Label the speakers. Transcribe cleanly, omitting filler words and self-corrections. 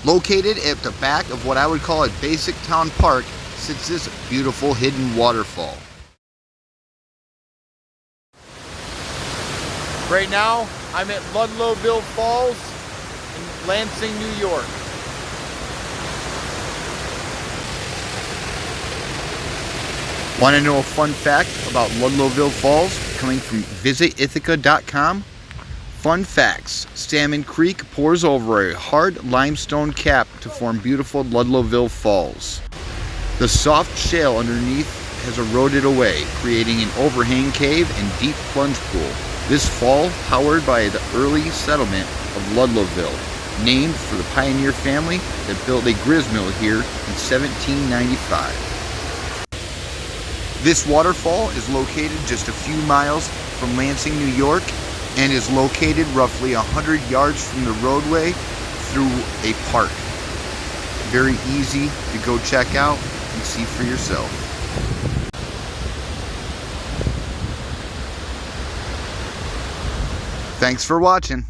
Speaker 1: Located at the back of what I would call a basic town park sits this beautiful hidden waterfall.
Speaker 2: Right now, I'm at Ludlowville Falls in Lansing, New York.
Speaker 1: Want to know a fun fact about Ludlowville Falls coming from visitithaca.com? Fun facts: Salmon Creek pours over a hard limestone cap to form beautiful Ludlowville Falls. The soft shale underneath has eroded away, creating an overhang cave and deep plunge pool. This fall, powered by the early settlement of Ludlowville, named for the pioneer family that built a gristmill here in 1795. This waterfall is located just a few miles from Lansing, New York, and is located roughly 100 yards from the roadway through a park. Very easy to go check out and see for yourself. Thanks for watching.